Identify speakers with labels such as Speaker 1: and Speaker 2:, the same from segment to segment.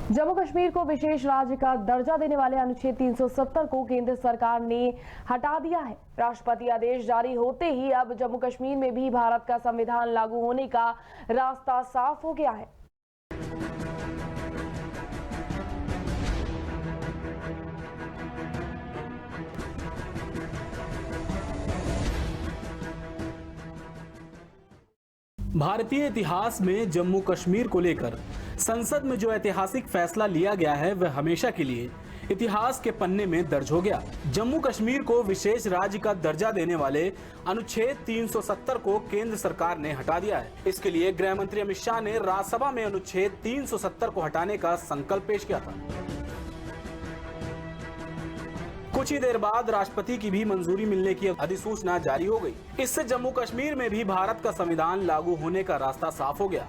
Speaker 1: जम्मू कश्मीर को विशेष राज्य का दर्जा देने वाले अनुच्छेद 370 को केंद्र सरकार ने हटा दिया है। राष्ट्रपति आदेश जारी होते ही अब जम्मू कश्मीर में भी भारत का संविधान लागू होने का रास्ता साफ हो गया है।
Speaker 2: भारतीय इतिहास में जम्मू कश्मीर को लेकर संसद में जो ऐतिहासिक फैसला लिया गया है वह हमेशा के लिए इतिहास के पन्ने में दर्ज हो गया। जम्मू कश्मीर को विशेष राज्य का दर्जा देने वाले अनुच्छेद 370 को केंद्र सरकार ने हटा दिया है। इसके लिए गृह मंत्री अमित शाह ने राज्यसभा में अनुच्छेद 370 को हटाने का संकल्प पेश किया था। कुछ ही देर बाद राष्ट्रपति की भी मंजूरी मिलने की अधिसूचना जारी हो गई। इससे जम्मू कश्मीर में भी भारत का संविधान लागू होने का रास्ता साफ हो गया।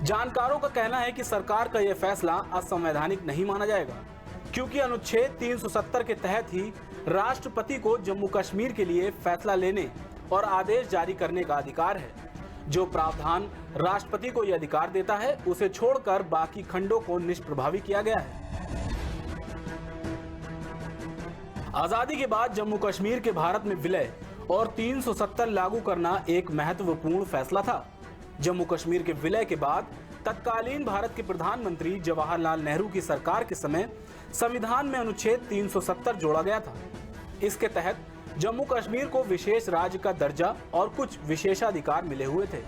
Speaker 2: जानकारों का कहना है कि सरकार का यह फैसला असंवैधानिक नहीं माना जाएगा, क्योंकि अनुच्छेद 370 के तहत ही राष्ट्रपति को जम्मू कश्मीर के लिए फैसला लेने और आदेश जारी करने का अधिकार है। जो प्रावधान राष्ट्रपति को यह अधिकार देता है, उसे छोड़कर बाकी खंडों को निष्प्रभावी किया गया है। आजादी के बाद जम्मू कश्मीर के भारत में विलय और 370 लागू करना एक महत्वपूर्ण फैसला था। जम्मू कश्मीर के विलय के बाद तत्कालीन भारत के प्रधानमंत्री जवाहरलाल नेहरू की सरकार के समय संविधान में अनुच्छेद 370 जोड़ा गया था। इसके तहत जम्मू कश्मीर को विशेष राज्य का दर्जा और कुछ विशेषाधिकार मिले हुए थे।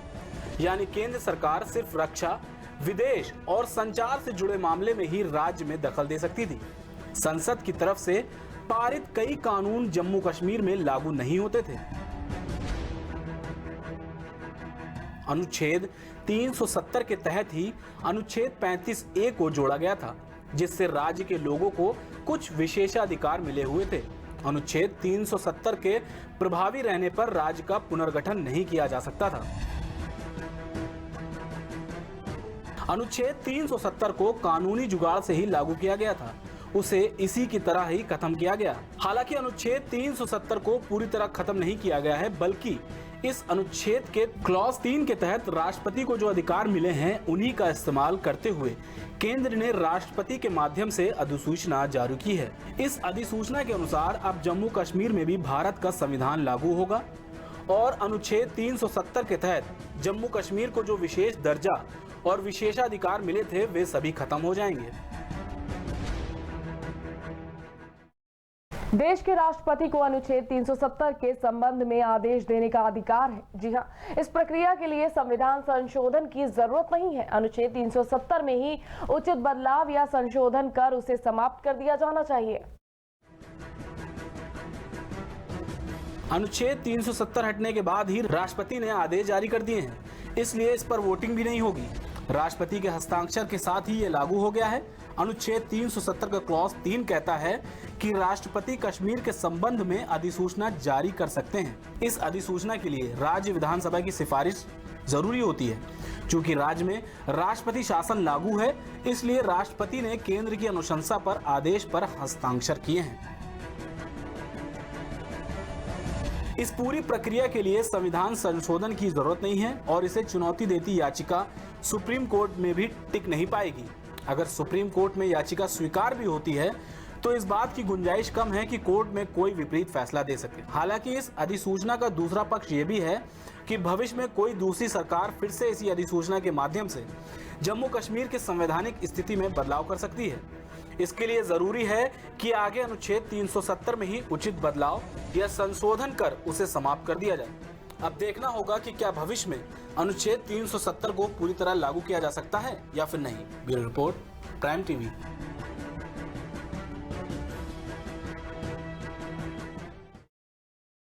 Speaker 2: यानी केंद्र सरकार सिर्फ रक्षा, विदेश और संचार से जुड़े मामले में ही राज्य में दखल दे सकती थी। संसद की तरफ से पारित कई कानून जम्मू कश्मीर में लागू नहीं होते थे। अनुच्छेद 370 के तहत ही अनुच्छेद 35A को जोड़ा गया था, जिससे राज्य के लोगों को कुछ विशेषाधिकार मिले हुए थे। अनुच्छेद 370 के प्रभावी रहने पर राज्य का पुनर्गठन नहीं किया जा सकता था। अनुच्छेद 370 को कानूनी जुगाड़ से ही लागू किया गया था, उसे इसी की तरह ही खत्म किया गया। हालांकि अनुच्छेद 370 को पूरी तरह खत्म नहीं किया गया है, बल्कि इस अनुच्छेद के क्लॉज 3 के तहत राष्ट्रपति को जो अधिकार मिले हैं उन्हीं का इस्तेमाल करते हुए केंद्र ने राष्ट्रपति के माध्यम से अधिसूचना जारी की है। इस अधिसूचना के अनुसार अब जम्मू कश्मीर में भी भारत का संविधान लागू होगा और अनुच्छेद 370 के तहत जम्मू कश्मीर को जो विशेष दर्जा और विशेषाधिकार मिले थे वे सभी खत्म हो जाएंगे।
Speaker 1: देश के राष्ट्रपति को अनुच्छेद 370 के संबंध में आदेश देने का अधिकार है। जी हां, इस प्रक्रिया के लिए संविधान संशोधन की जरूरत नहीं है। अनुच्छेद 370 में ही उचित बदलाव या संशोधन कर उसे समाप्त कर दिया जाना चाहिए।
Speaker 2: अनुच्छेद 370 हटने के बाद ही राष्ट्रपति ने आदेश जारी कर दिए हैं, इसलिए इस पर वोटिंग भी नहीं होगी। राष्ट्रपति के हस्ताक्षर के साथ ही ये लागू हो गया है। अनुच्छेद 370 का क्लॉज 3 कहता है कि राष्ट्रपति कश्मीर के संबंध में अधिसूचना जारी कर सकते हैं। इस अधिसूचना के लिए राज्य विधानसभा की सिफारिश जरूरी होती है। चूंकि राज्य में राष्ट्रपति शासन लागू है, इसलिए राष्ट्रपति ने केंद्र की अनुशंसा पर आदेश पर हस्ताक्षर किए हैं। इस पूरी प्रक्रिया के लिए संविधान संशोधन की जरूरत नहीं है और इसे चुनौती देती याचिका सुप्रीम कोर्ट में भी टिक नहीं पाएगी। अगर सुप्रीम कोर्ट में याचिका स्वीकार भी होती है तो इस बात की गुंजाइश कम है कि कोर्ट में कोई विपरीत फैसला दे सके। हालांकि इस अधिसूचना का दूसरा पक्ष ये भी है कि भविष्य में कोई दूसरी सरकार फिर से इसी अधिसूचना के माध्यम से जम्मू कश्मीर की संवैधानिक स्थिति में बदलाव कर सकती है। इसके लिए जरूरी है कि आगे अनुच्छेद 370 में ही उचित बदलाव या संशोधन कर उसे समाप्त कर दिया जाए। अब देखना होगा कि क्या भविष्य में अनुच्छेद 370 को पूरी तरह लागू किया जा सकता है या फिर नहीं। Bureau report, prime TV.